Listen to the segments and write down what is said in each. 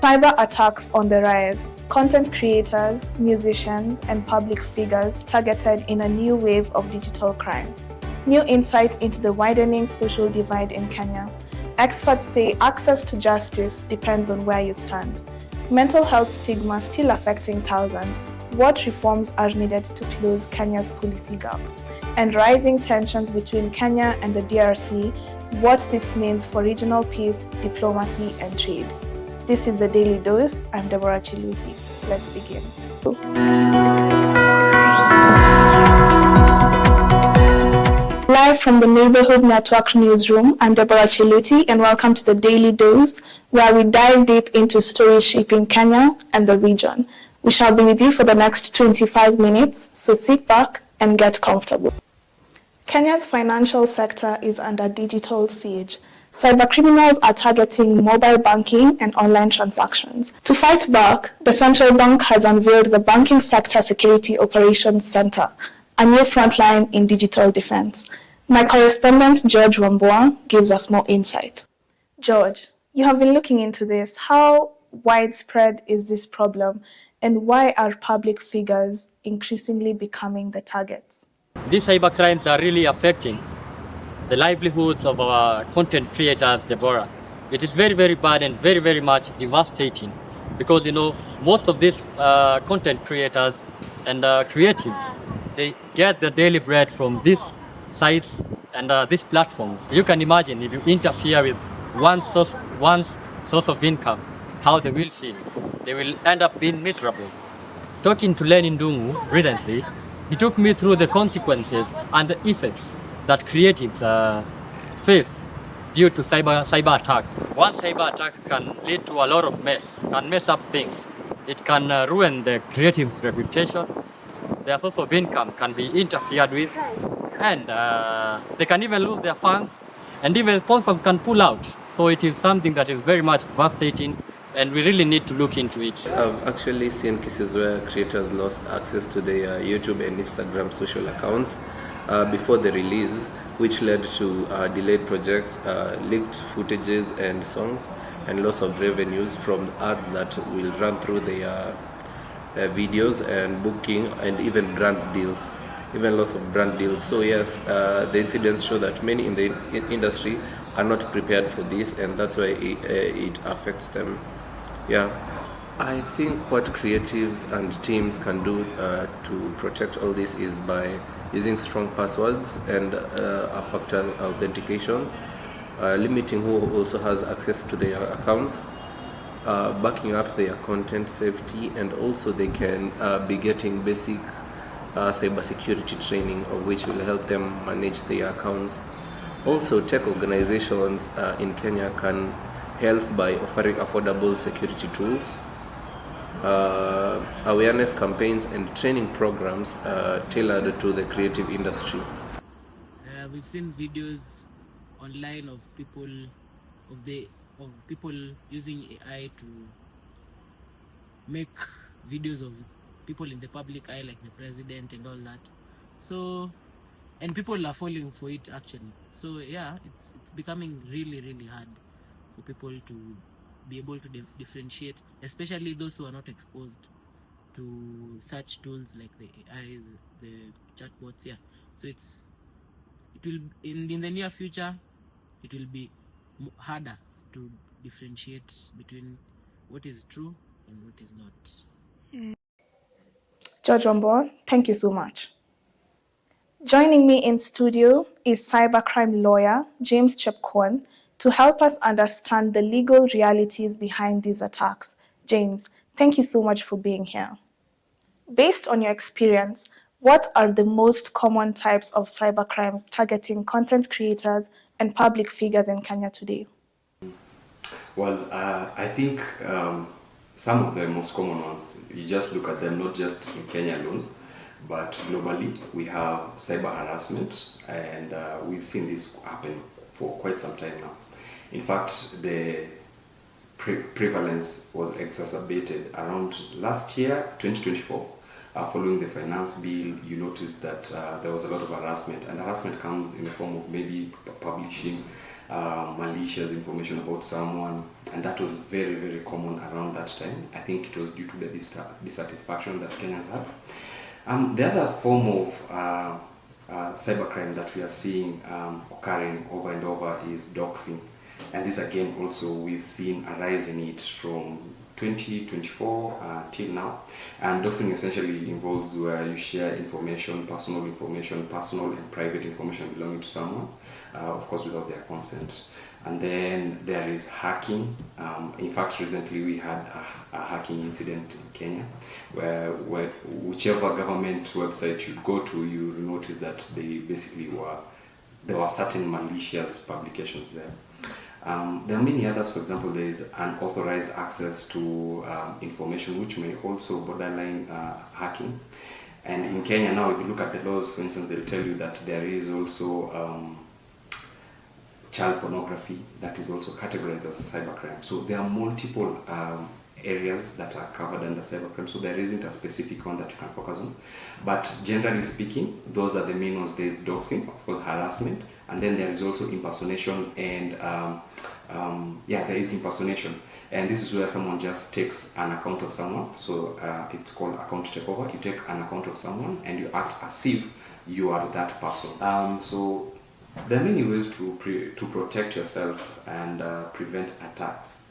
Cyber attacks on the rise. Content creators, musicians, and public figures targeted in a new wave of digital crime. New insight into the widening social divide in Kenya. Experts say access to justice depends on where you stand. Mental health stigma still affecting thousands. What reforms are needed to close Kenya's policy gap? And rising tensions between Kenya and the DRC, what this means for regional peace, diplomacy, and trade. This is the Daily Dose. I'm Deborah Chiluti. Let's begin. Live from the Neighbourhood Network newsroom, I'm Deborah Chiluti, and welcome to the Daily Dose, where we dive deep into stories shaping Kenya and the region. We shall be with you for the next 25 minutes, so sit back and get comfortable. Kenya's financial sector is under digital siege. Cybercriminals are targeting mobile banking and online transactions. To fight back, the central bank has unveiled the Banking Sector Security Operations Center, a new frontline in digital defense. My correspondent, George Wambua, gives us more insight. George, you have been looking into this. How widespread is this problem, and why are public figures increasingly becoming the targets? These cyber crimes are really affecting the livelihoods of our content creators, Deborah. It is very, very bad and very, very much devastating because, most of these content creators and creatives, they get their daily bread from these sites and these platforms. You can imagine if you interfere with one source of income, how they will feel. They will end up being miserable. Talking to Lenin Dungu recently, he took me through the consequences and the effects that creatives face due to cyber attacks. One cyber attack can lead to a lot of can mess up things. It can ruin the creative's reputation. Their source of income can be interfered with, and they can even lose their funds, and even sponsors can pull out. So it is something that is very much devastating, and we really need to look into it. I've actually seen cases where creators lost access to their YouTube and Instagram social accounts before the release, which led to delayed projects, leaked footages and songs, and loss of revenues from ads that will run through their videos and booking, and even brand deals, even loss of brand deals. So yes, the incidents show that many in the industry are not prepared for this, and that's why it affects them. Yeah, I think what creatives and teams can do to protect all this is by using strong passwords and factor authentication, limiting who also has access to their accounts, backing up their content safety, and also they can be getting basic cybersecurity training, of which will help them manage their accounts. Also, tech organizations in Kenya can help by offering affordable security tools, awareness campaigns, and training programs tailored to the creative industry. We've seen videos online of people using AI to make videos of people in the public eye, like the president and all that. So, and people are falling for it actually. So yeah, it's becoming really, really hard for people to be able to differentiate, especially those who are not exposed to such tools like the AIs, the chatbots. Yeah, so it will in the near future it will be harder to differentiate between what is true and what is not. George Wambua, thank you so much. Joining me in studio is cybercrime lawyer James Chepkwon to help us understand the legal realities behind these attacks. James, thank you so much for being here. Based on your experience, what are the most common types of cybercrimes targeting content creators and public figures in Kenya today? Well, I think some of the most common ones, you just look at them not just in Kenya alone, but globally. We have cyber harassment, and we've seen this happen for quite some time now. In fact, the prevalence was exacerbated around last year, 2024. Following the finance bill, you noticed that there was a lot of harassment, and harassment comes in the form of maybe publishing malicious information about someone, and that was very, very common around that time. I think it was due to the dissatisfaction that Kenyans had. The other form of cybercrime that we are seeing occurring over and over is doxing. And this again also we've seen a rise in it from 2024 till now. And doxing essentially involves where you share information, personal and private information belonging to someone, of course without their consent. And then there is hacking. In fact, recently we had a hacking incident in Kenya where whichever government website you go to, you notice that there were certain malicious publications there. There are many others. For example, there is unauthorized access to information, which may also borderline hacking. And in Kenya now, if you look at the laws, for instance, they'll tell you that there is also child pornography that is also categorized as cybercrime. So there are multiple areas that are covered under cybercrime, so there isn't a specific one that you can focus on. But generally speaking, those are the main ones. There is doxing, of course, harassment, and then there is also impersonation and there is impersonation. And this is where someone just takes an account of someone. So it's called account takeover. You take an account of someone and you act as if you are that person. So there are many ways to protect yourself and prevent attacks.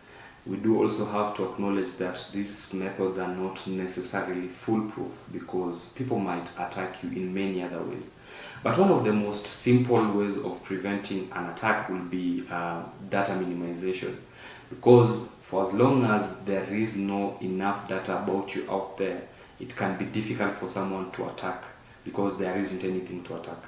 We do also have to acknowledge that these methods are not necessarily foolproof because people might attack you in many other ways. But one of the most simple ways of preventing an attack will be data minimization, because for as long as there is no enough data about you out there, it can be difficult for someone to attack because there isn't anything to attack.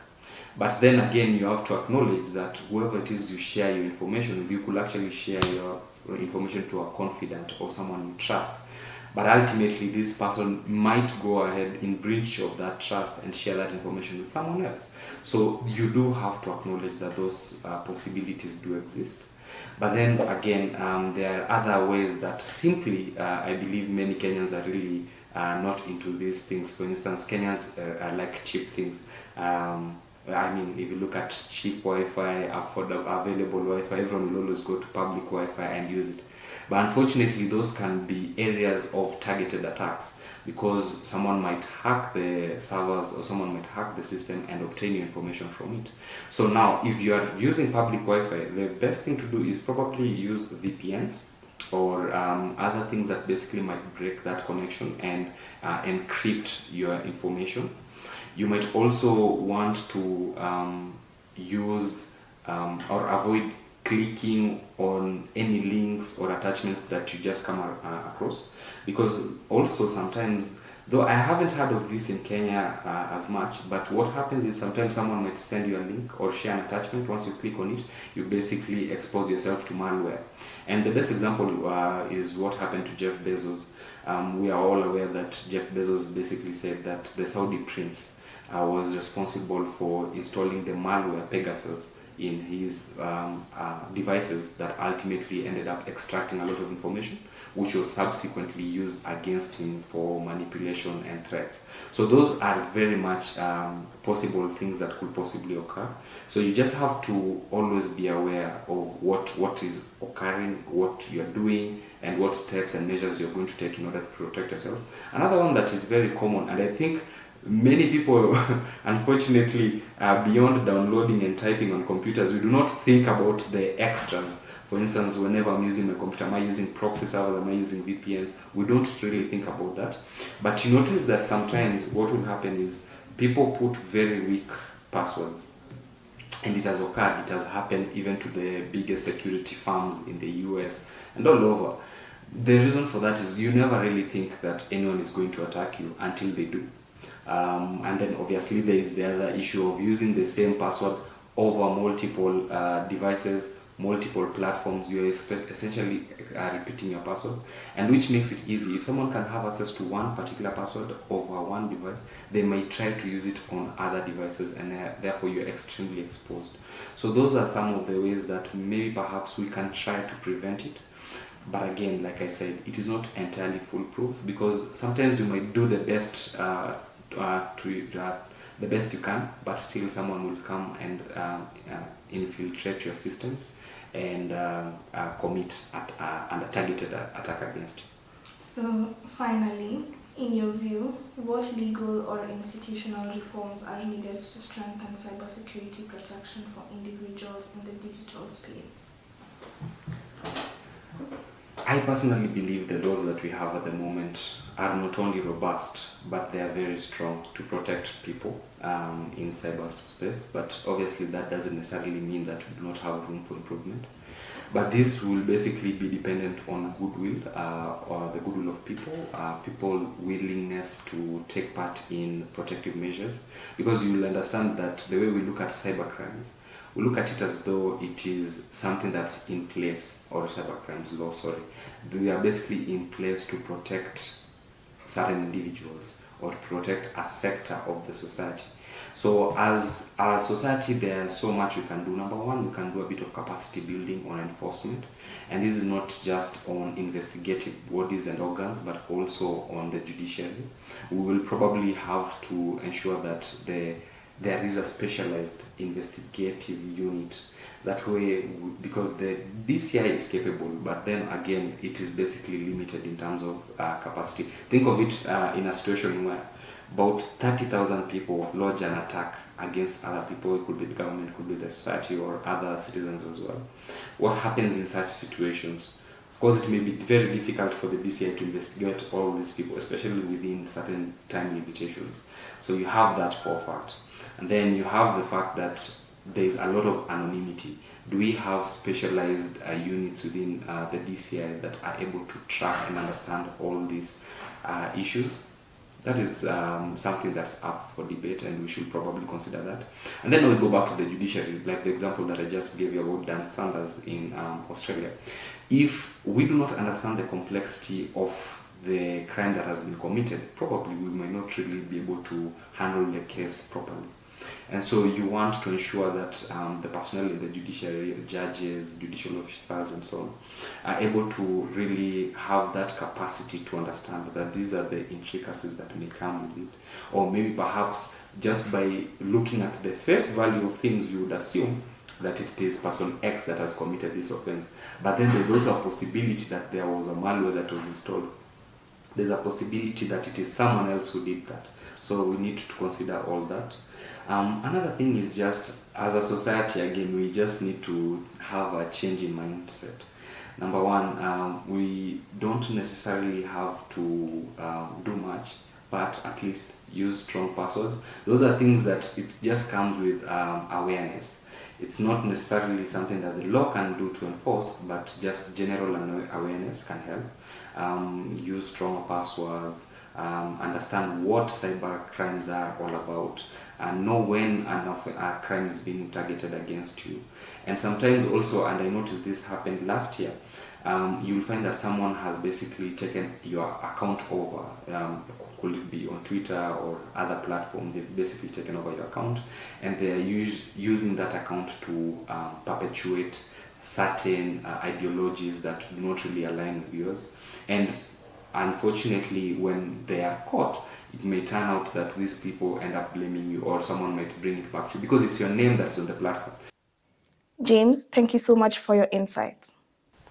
But then again, you have to acknowledge that whoever it is you share your information with, you could actually share your information to a confidant or someone you trust. But ultimately, this person might go ahead in breach of that trust and share that information with someone else. So you do have to acknowledge that those possibilities do exist. But then again, there are other ways that simply, I believe many Kenyans are really not into these things. For instance, Kenyans like cheap things. I mean, if you look at cheap Wi-Fi, affordable, available Wi-Fi, everyone will always go to public Wi-Fi and use it. But unfortunately, those can be areas of targeted attacks because someone might hack the servers or someone might hack the system and obtain your information from it. So now, if you are using public Wi-Fi, the best thing to do is probably use VPNs or other things that basically might break that connection and encrypt your information. You might also want to use or avoid clicking on any links or attachments that you just come across, because also sometimes, though I haven't heard of this in Kenya as much, but what happens is sometimes someone might send you a link or share an attachment. Once you click on it, you basically expose yourself to malware. And the best example is what happened to Jeff Bezos. We are all aware that Jeff Bezos basically said that the Saudi prince was responsible for installing the malware Pegasus in his devices that ultimately ended up extracting a lot of information, which was subsequently used against him for manipulation and threats. So those are very much possible things that could possibly occur. So you just have to always be aware of what is occurring, what you're doing, and what steps and measures you're going to take in order to protect yourself. Another one that is very common, and I think many people, unfortunately, beyond downloading and typing on computers, we do not think about the extras. For instance, whenever I'm using my computer, am I using proxy servers, am I using VPNs? We don't really think about that. But you notice that sometimes what will happen is people put very weak passwords. And it has occurred, it has happened even to the biggest security firms in the US and all over. The reason for that is you never really think that anyone is going to attack you until they do. And then obviously there is the other issue of using the same password over multiple devices, multiple platforms. You're essentially repeating your password, and which makes it easy. If someone can have access to one particular password over one device, they may try to use it on other devices, and therefore you're extremely exposed. So those are some of the ways that maybe perhaps we can try to prevent it. But again, like I said, it is not entirely foolproof, because sometimes you might do the best the best you can, but still someone will come and infiltrate your systems. and commit and a targeted attack against you. So finally, in your view, what legal or institutional reforms are needed to strengthen cybersecurity protection for individuals in the digital space? I personally believe the laws that we have at the moment are not only robust, but they are very strong to protect people in cyberspace. But obviously, that doesn't necessarily mean that we do not have room for improvement. But this will basically be dependent on goodwill or the goodwill of people, people willingness to take part in protective measures. Because you will understand that the way we look at cybercrimes, we look at it as though it is something that's in place, or cybercrimes law, sorry. They are basically in place to protect certain individuals or to protect a sector of the society. So as a society, there's so much we can do. Number one, we can do a bit of capacity building on enforcement. And this is not just on investigative bodies and organs, but also on the judiciary. We will probably have to ensure that there is a specialized investigative unit. That way, because the DCI is capable, but then again, it is basically limited in terms of capacity. Think of it in a situation where about 30,000 people lodge an attack against other people. It could be the government, it could be the society, or other citizens as well. What happens in such situations? Of course, it may be very difficult for the DCI to investigate all these people, especially within certain time limitations. So you have that for a fact. And then you have the fact that there is a lot of anonymity. Do we have specialized units within the DCI that are able to track and understand all these issues? That is something that's up for debate, and we should probably consider that. And then we go back to the judiciary, like the example that I just gave you about Dan Sanders in Australia. If we do not understand the complexity of the crime that has been committed, probably we may not really be able to handle the case properly. And so you want to ensure that the personnel in the judiciary, the judges, judicial officers, and so on, are able to really have that capacity to understand that these are the intricacies that may come with it. Or maybe perhaps just by looking at the face value of things, you would assume that it is person X that has committed this offense. But then there's also a possibility that there was a malware that was installed. There's a possibility that it is someone else who did that. So we need to consider all that. Another thing is just, as a society, again, we just need to have a change in mindset. Number one, we don't necessarily have to do much, but at least use strong passwords. Those are things that it just comes with awareness. It's not necessarily something that the law can do to enforce, but just general awareness can help. Use strong passwords, understand what cyber crimes are all about, and know when a crime is being targeted against you. And sometimes also, and I noticed this happened last year, you'll find that someone has basically taken your account over. Could it be on Twitter or other platforms? They've basically taken over your account, and they are using that account to perpetuate certain ideologies that do not really align with yours. And unfortunately, when they are caught, it may turn out that these people end up blaming you, or someone might bring it back to you because it's your name that's on the platform. James, thank you so much for your insights.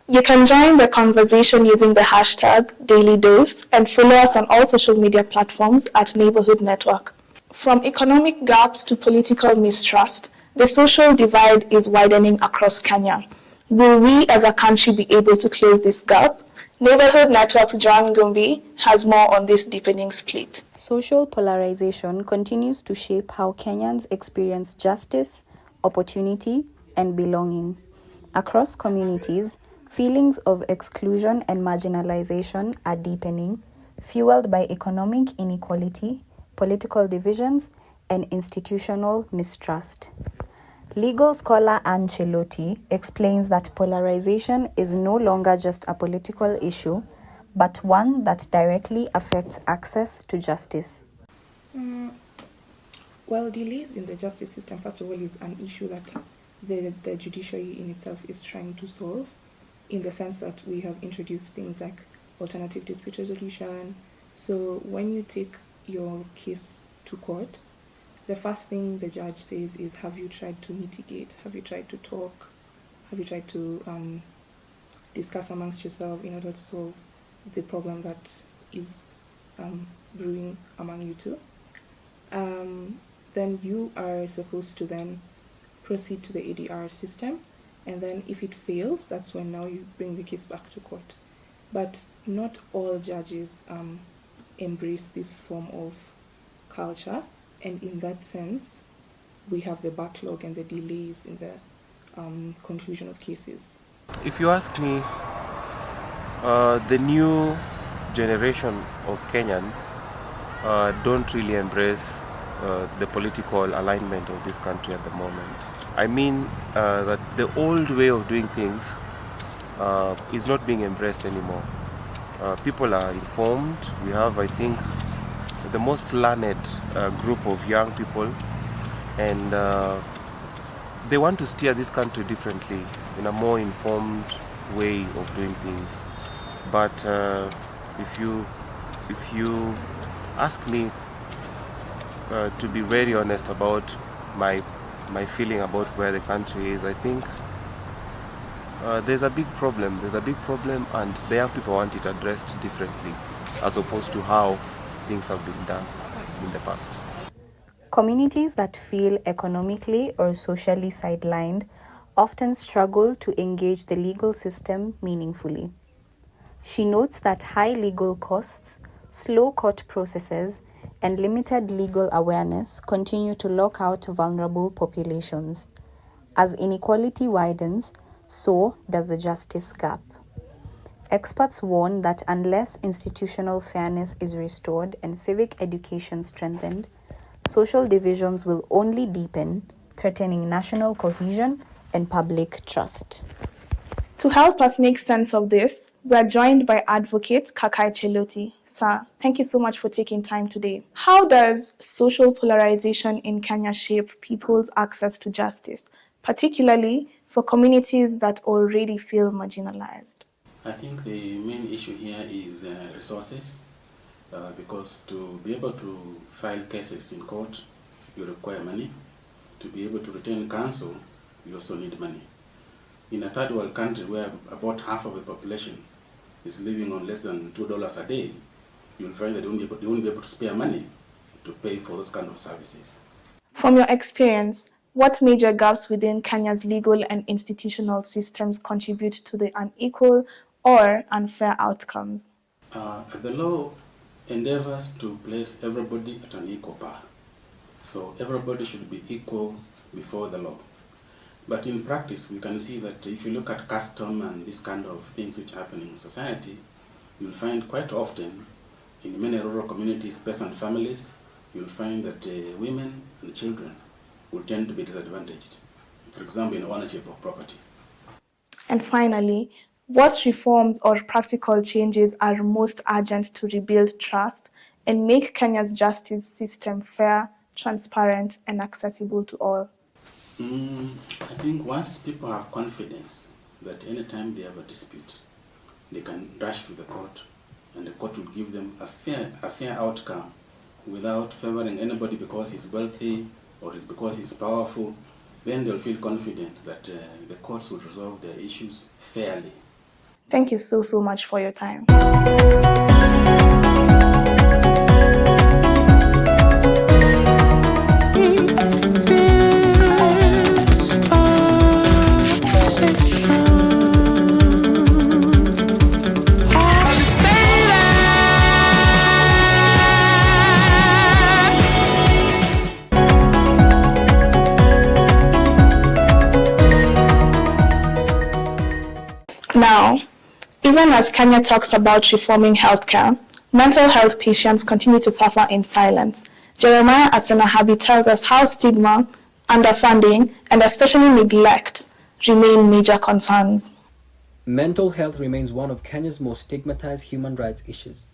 You can join the conversation using the hashtag #DailyDose and follow us on all social media platforms at Neighbourhood Network. From economic gaps to political mistrust, the social divide is widening across Kenya. Will we as a country be able to close this gap? Neighbourhood Network's John Gumbi has more on this deepening split. Social polarization continues to shape how Kenyans experience justice, opportunity, and belonging. Across communities, feelings of exclusion and marginalization are deepening, fueled by economic inequality, political divisions, and institutional mistrust. Legal scholar Anne Chelotti explains that polarization is no longer just a political issue, but one that directly affects access to justice. Well, delays in the justice system, first of all, is an issue that the judiciary in itself is trying to solve, in the sense that we have introduced things like alternative dispute resolution. So when you take your case to court, the first thing the judge says is, have you tried to mitigate? Have you tried to talk? Have you tried to discuss amongst yourself in order to solve the problem that is brewing among you two? Then you are supposed to then proceed to the ADR system, and then if it fails, that's when now you bring the case back to court. But not all judges embrace this form of culture, and in that sense, we have the backlog and the delays in the conclusion of cases. If you ask me, the new generation of Kenyans don't really embrace the political alignment of this country at the moment. I mean that the old way of doing things is not being embraced anymore. People are informed. We have, I think, the most learned group of young people, and they want to steer this country differently, in a more informed way of doing things. But if you ask me to be very honest about my feeling about where the country is, I think there's a big problem. There's a big problem, and the young people want it addressed differently, as opposed to how things have been done in the past. Communities that feel economically or socially sidelined often struggle to engage the legal system meaningfully. She notes that high legal costs, slow court processes, and limited legal awareness continue to lock out vulnerable populations. As inequality widens, so does the justice gap. Experts warn that unless institutional fairness is restored and civic education strengthened, social divisions will only deepen, threatening national cohesion and public trust. To help us make sense of this, we are joined by Advocate Kakai Cheluti. Sir, thank you so much for taking time today. How does social polarization in Kenya shape people's access to justice, particularly for communities that already feel marginalized? I think the main issue here is resources, because to be able to file cases in court, you require money. To be able to retain counsel, you also need money. In a third world country where about half of the population is living on less than $2 a day, you'll find that they won't be able to spare money to pay for those kind of services. From your experience, what major gaps within Kenya's legal and institutional systems contribute to the unequal or unfair outcomes? The law endeavors to place everybody at an equal par. So everybody should be equal before the law. But in practice, we can see that if you look at custom and this kind of things which happen in society, you'll find quite often in many rural communities, peasant families, you'll find that women and children will tend to be disadvantaged. For example, in ownership of property. And finally, what reforms or practical changes are most urgent to rebuild trust and make Kenya's justice system fair, transparent, and accessible to all? I think once people have confidence that anytime they have a dispute, they can rush to the court, and the court will give them a fair outcome without favoring anybody because he's wealthy or because he's powerful, then they'll feel confident that the courts will resolve their issues fairly. Thank you so much for your time. Now, even as Kenya talks about reforming healthcare, mental health patients continue to suffer in silence. Jeremiah Asenahabi tells us how stigma, underfunding, and especially neglect remain major concerns. Mental health remains one of Kenya's most stigmatized human rights issues.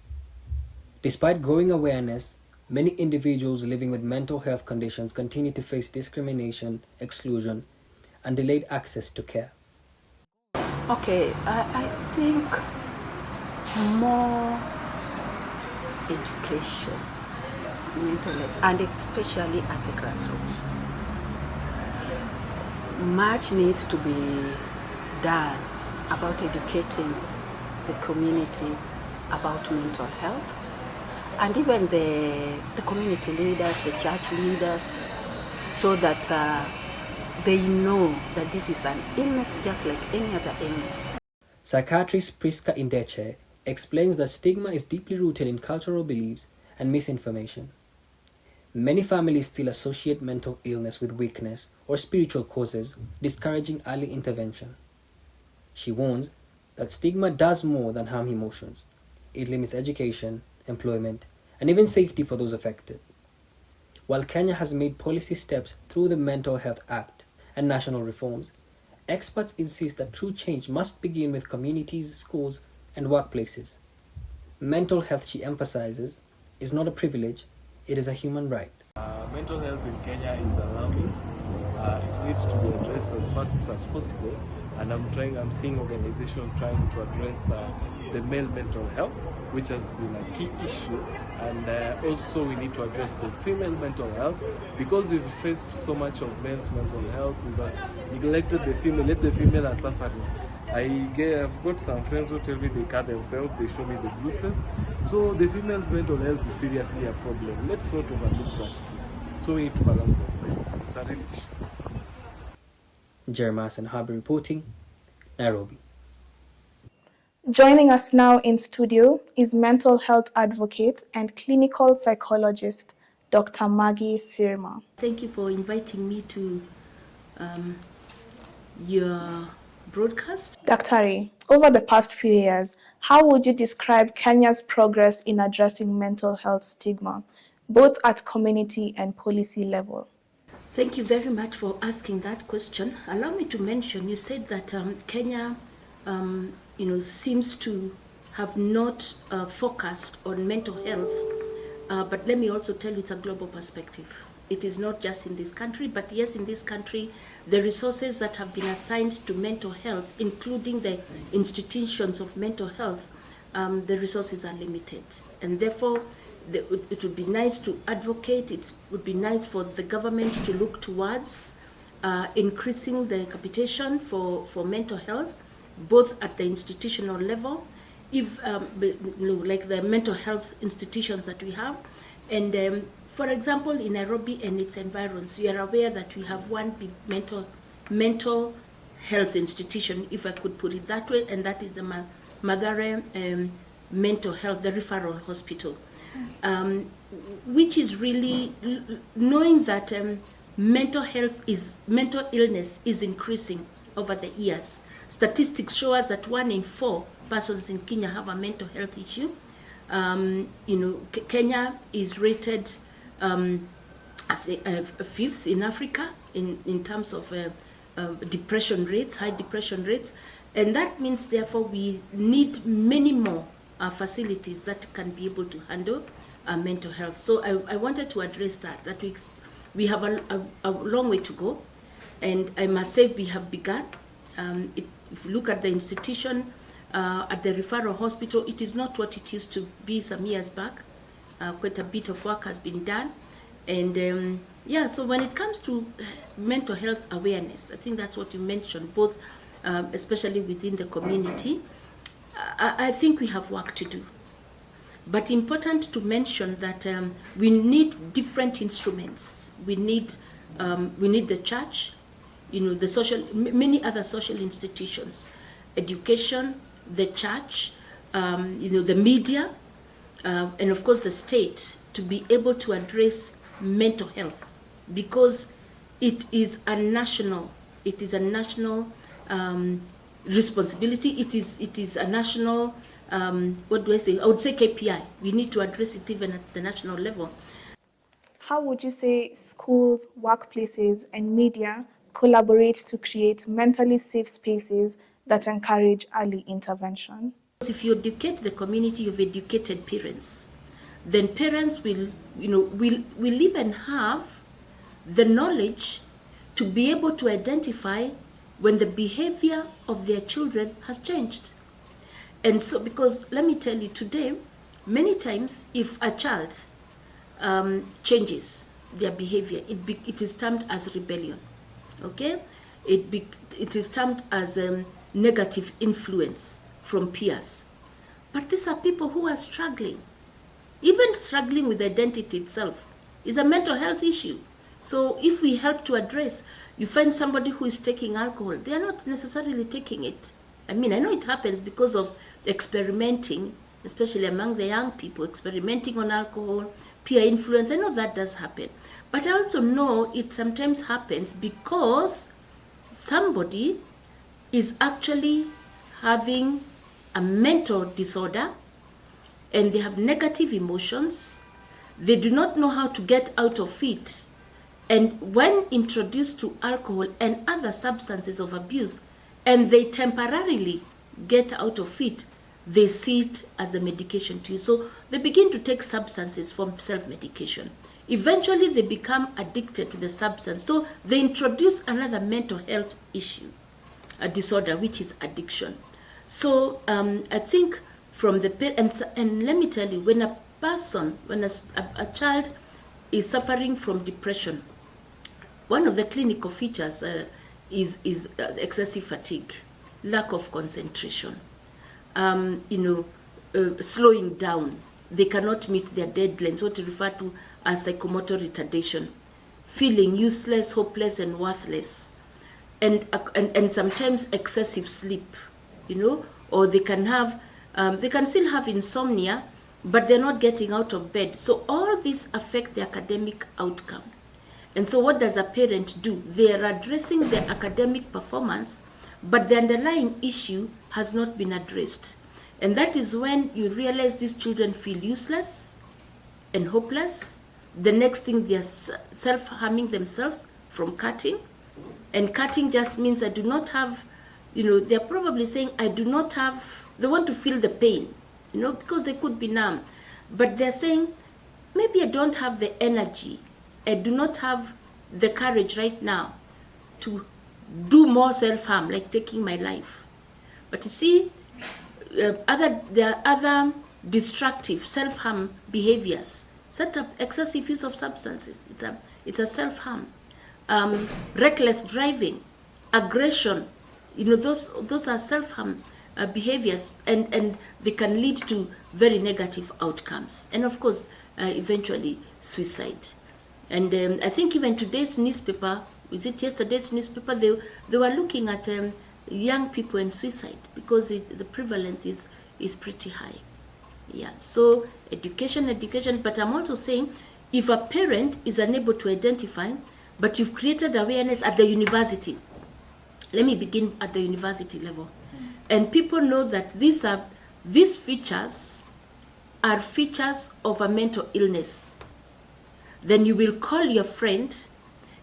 Despite growing awareness, many individuals living with mental health conditions continue to face discrimination, exclusion, and delayed access to care. Okay, I think more education, mental health, and especially at the grassroots. Much needs to be done about educating the community about mental health, and even the community leaders, the church leaders, so that they know that this is an illness just like any other illness. Psychiatrist Priska Indeche explains that stigma is deeply rooted in cultural beliefs and misinformation. Many families still associate mental illness with weakness or spiritual causes, discouraging early intervention. She warns that stigma does more than harm emotions. It limits education, employment, and even safety for those affected. While Kenya has made policy steps through the Mental Health Act and national reforms, experts insist that true change must begin with communities, schools, and workplaces. Mental health, she emphasizes, is not a privilege, it is a human right. Mental health in Kenya is alarming. It needs to be addressed as fast as possible, and I'm seeing organizations trying to address the male mental health, which has been a key issue, and also we need to address the female mental health, because we've faced so much of men's mental health, we've neglected the female, yet the female are suffering. I've got some friends who tell me they cut themselves, they show me the bruises. So the female's mental health is seriously a problem. Let's not overlook that too. So we need to balance both sides. It's a real issue. Jeremiah and Harbour reporting, Nairobi. Joining us now in studio is mental health advocate and clinical psychologist, Dr. Maggie Sirma. Thank you for inviting me to your broadcast. Dr. Over the past few years, how would you describe Kenya's progress in addressing mental health stigma, both at community and policy level? Thank you very much for asking that question. Allow me to mention, you said that Kenya seems to have not focused on mental health, but let me also tell you it's a global perspective. It is not just in this country, but yes, in this country, the resources that have been assigned to mental health, including the institutions of mental health, the resources are limited. And therefore, it would be nice to advocate, it would be nice for the government to look towards increasing the capitation for mental health, both at the institutional level, like the mental health institutions that we have. And for example, in Nairobi and its environs, you are aware that we have one big mental health institution, if I could put it that way, and that is the Mathare Mental Health, the referral hospital, which is really knowing that mental illness is increasing over the years. Statistics show us that 1 in 4 persons in Kenya have a mental health issue. Kenya is rated fifth in Africa in terms of depression rates, high depression rates, and that means therefore we need many more facilities that can be able to handle mental health. So I wanted to address that we have a long way to go, and I must say we have begun. If you look at the institution, at the referral hospital, it is not what it used to be some years back. Quite a bit of work has been done, and so when it comes to mental health awareness, I think that's what you mentioned, both especially within the community. I think we have work to do, but important to mention that we need different instruments. We need the church, the many other social institutions, education, the church, the media, and of course the state, to be able to address mental health, because it is a national responsibility. It is a national what do I say? I would say KPI. We need to address it even at the national level. How would you say schools, workplaces, and media collaborate to create mentally safe spaces that encourage early intervention? If you educate the community, you've educated parents, then parents will even have the knowledge to be able to identify when the behavior of their children has changed. And so, because let me tell you today, many times if a child changes their behavior, it is termed as rebellion. Okay, it is termed as negative influence from peers. But these are people who are struggling. Even struggling with identity itself is a mental health issue. So if we help to address, you find somebody who is taking alcohol, they are not necessarily taking it. I mean, I know it happens because of experimenting, especially among the young people, experimenting on alcohol, peer influence. I know that does happen. But I also know it sometimes happens because somebody is actually having a mental disorder and they have negative emotions. They do not know how to get out of it. And when introduced to alcohol and other substances of abuse, and they temporarily get out of it, they see it as the medication to use. So they begin to take substances for self-medication. Eventually, they become addicted to the substance. So they introduce another mental health issue, a disorder, which is addiction. So I think from the parents, and let me tell you, when a person, when a child is suffering from depression, one of the clinical features is excessive fatigue, lack of concentration, slowing down. They cannot meet their deadlines, what we refer to as psychomotor retardation, feeling useless, hopeless, and worthless, and sometimes excessive sleep, or they can still have insomnia, but they're not getting out of bed. So all these affect the academic outcome. And so what does a parent do? They are addressing their academic performance, but the underlying issue has not been addressed. And that is when you realize these children feel useless and hopeless. The next thing, they are self-harming themselves from cutting. And cutting just means I do not have, they're probably saying I do not have, they want to feel the pain, because they could be numb. But they're saying, maybe I don't have the energy. I do not have the courage right now to do more self-harm, like taking my life. But you see, there are other destructive self-harm behaviors, such as excessive use of substances. It's a self-harm. Reckless driving, aggression, those are self-harm behaviors, and they can lead to very negative outcomes. And of course, eventually suicide. And I think even today's newspaper, was it yesterday's newspaper, they were looking at young people and suicide because the prevalence is pretty high. Yeah, so education, but I'm also saying if a parent is unable to identify, but you've created awareness at the university, let me begin at the university level, and people know that these features are features of a mental illness, then you will call your friend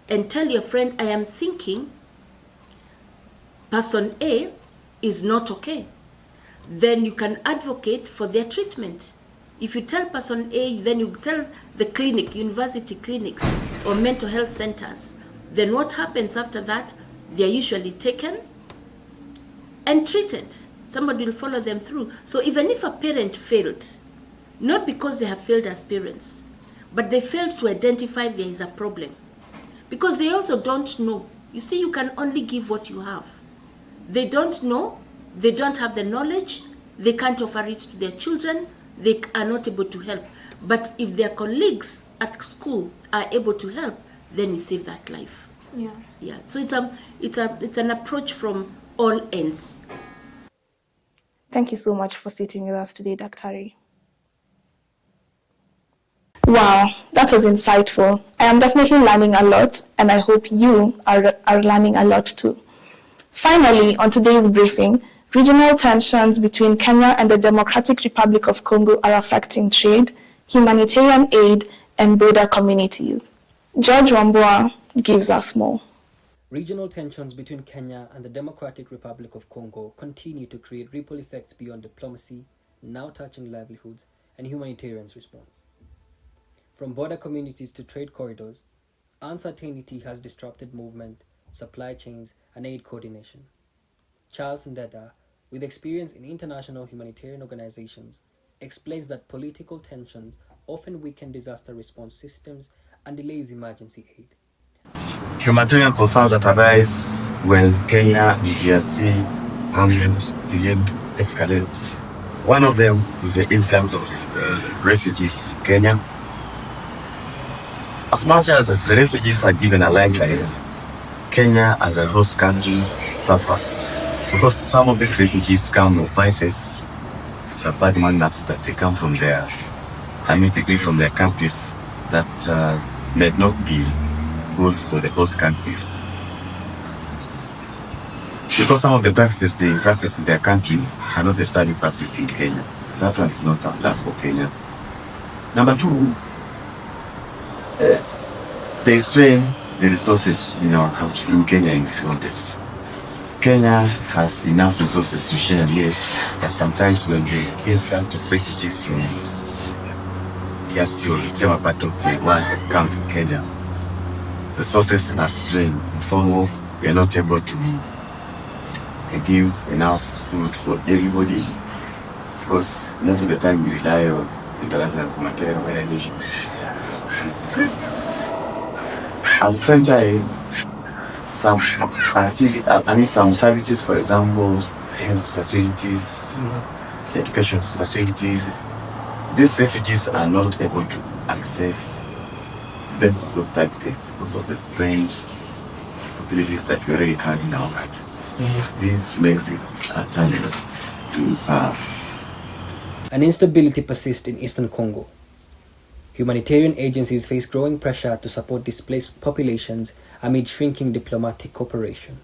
and tell your friend, I am thinking person A is not okay. Then you can advocate for their treatment. If you tell person A, then you tell the clinic, university clinics or mental health centers. Then what happens after that? They are usually taken and treated. Somebody will follow them through. So even if a parent failed, not because they have failed as parents, but they failed to identify there is a problem. Because they also don't know. You see, you can only give what you have. They don't know, they don't have the knowledge, they can't offer it to their children, they are not able to help. But if their colleagues at school are able to help, then you save that life. Yeah. So it's an approach from all ends. Thank you so much for sitting with us today, Dr. Wow, that was insightful. I am definitely learning a lot, and I hope you are learning a lot too. Finally, on today's briefing, regional tensions between Kenya and the Democratic Republic of Congo are affecting trade, humanitarian aid, and border communities. George Wambua gives us more. Regional tensions between Kenya and the Democratic Republic of Congo continue to create ripple effects beyond diplomacy, now touching livelihoods and humanitarian response. From border communities to trade corridors, uncertainty has disrupted movement, supply chains, and aid coordination. Charles Ndeda, with experience in international humanitarian organizations, explains that political tensions often weaken disaster response systems and delays emergency aid. Humanitarian concerns that arise when Kenya, DRC, began to escalate. One of them is the influx of refugees in Kenya. As much as the refugees are given a lifeline, Kenya as a host country suffers because some of these refugees come with vices. It's a bad manners that they come from there. They come from their countries that may not be good for the host countries. Because some of the practices they practice in their country are not necessarily practiced in Kenya. That one is not that's for Kenya. Number two, they strain the resources in our country, in Kenya in this context. Kenya has enough resources to share, yes, but sometimes when the influx of refugees from DRC or whichever part of the world come to Kenya, resources are strained in form of we are not able to give enough food for everybody because most of the time we rely on international humanitarian organizations. And franchise some some services, for example, health facilities, education facilities. These refugees are not able to access best of those services because of the strange facilities that we already have in our country. This makes it a challenge to us. An instability persists in eastern Congo. Humanitarian agencies face growing pressure to support displaced populations amid shrinking diplomatic cooperation.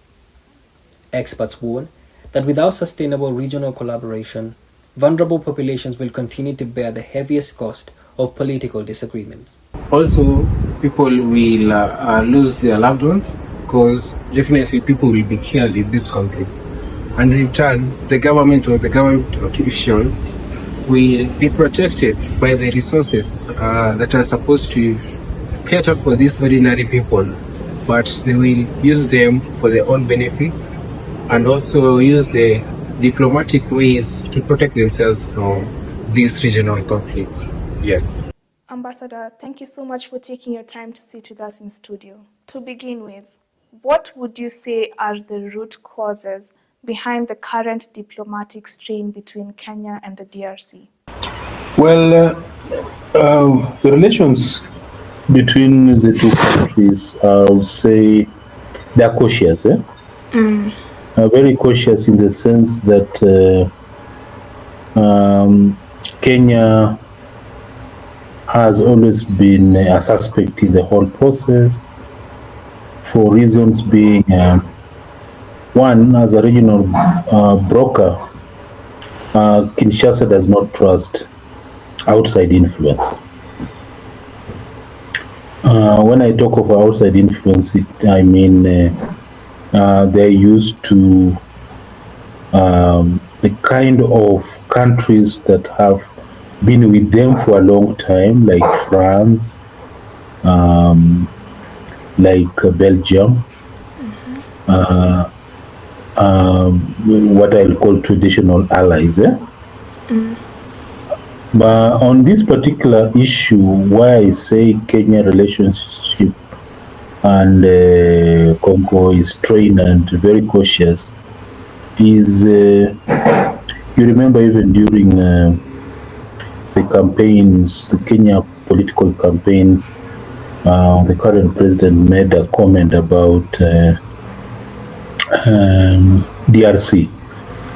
Experts warn that without sustainable regional collaboration, vulnerable populations will continue to bear the heaviest cost of political disagreements. Also, people will lose their loved ones because definitely people will be killed in this conflict. And in return, the government or the government officials will be protected by the resources that are supposed to cater for these ordinary people, but they will use them for their own benefits and also use the diplomatic ways to protect themselves from these regional conflicts. Yes. Ambassador, thank you so much for taking your time to sit with us in studio. To begin with, what would you say are the root causes behind the current diplomatic strain between Kenya and the DRC? Well, the relations between the two countries, I would say they're cautious. Very cautious in the sense that Kenya has always been a suspect in the whole process, for reasons being one, as a regional broker, Kinshasa does not trust outside influence. When I talk of outside influence, I mean they're used to the kind of countries that have been with them for a long time, like France, like Belgium, what I'll call traditional allies. But on this particular issue, why I say Kenya relationship and Congo is strained and very cautious is, you remember even during the campaigns, the Kenya political campaigns, the current president made a comment about DRC,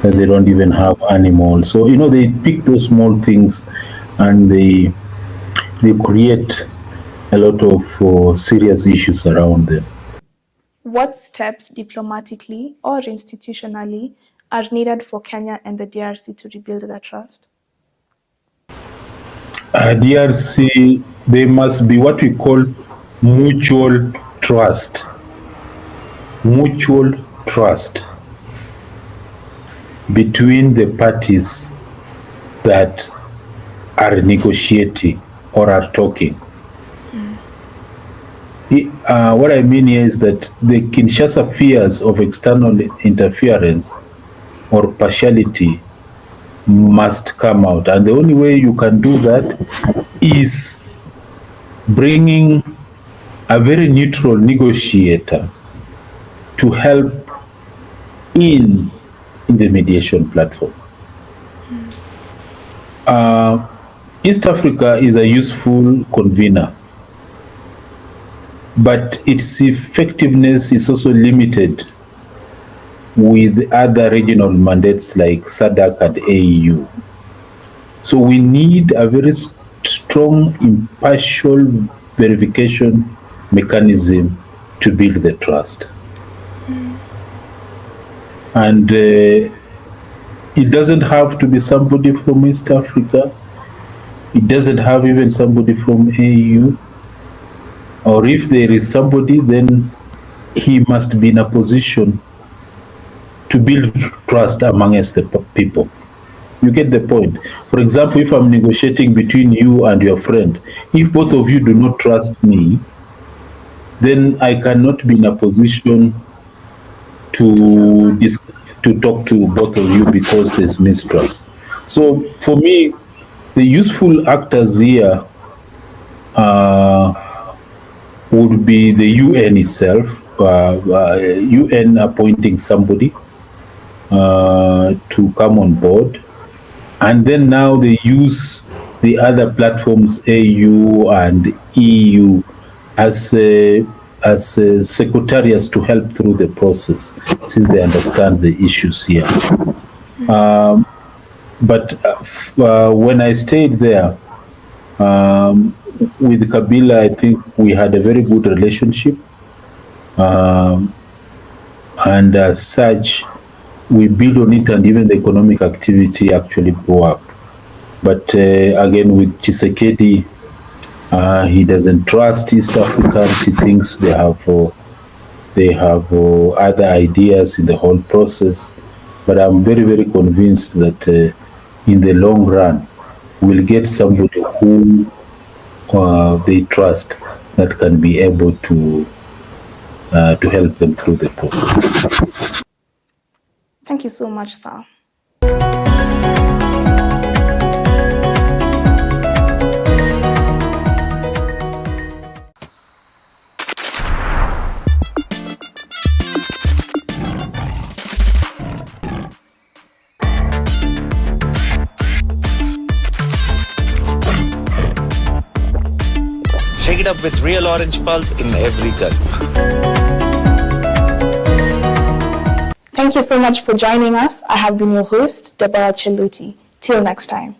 that they don't even have animals. So, they pick those small things and they create a lot of serious issues around them. What steps diplomatically or institutionally are needed for Kenya and the DRC to rebuild that trust? DRC, there must be what we call mutual trust. Mutual trust between the parties that are negotiating or are talking. What I mean here is that the Kinshasa fears of external interference or partiality must come out. And the only way you can do that is bringing a very neutral negotiator to help in in the mediation platform. East Africa is a useful convener, but its effectiveness is also limited with other regional mandates like SADC and AEU. So we need a very strong impartial verification mechanism to build the trust. And it doesn't have to be somebody from East Africa. It doesn't have even somebody from AU. Or if there is somebody, then he must be in a position to build trust amongst the people. You get the point. For example, if I'm negotiating between you and your friend, if both of you do not trust me, then I cannot be in a position to talk to both of you because there's mistrust. So for me, the useful actors here would be the UN itself, UN appointing somebody to come on board. And then now they use the other platforms, AU and EU, as secretariats to help through the process, since they understand the issues here. But when I stayed there with Kabila, I think we had a very good relationship. And as such, we build on it, and even the economic activity actually grew up. But again, with Tshisekedi, he doesn't trust East Africans. He thinks they have other ideas in the whole process. But I'm very, very convinced that in the long run, we'll get somebody who they trust that can be able to help them through the process. Thank you so much, sir. Shake it up with real orange pulp in every gulp. Thank you so much for joining us. I have been your host, Deborah Cheluti. Till next time.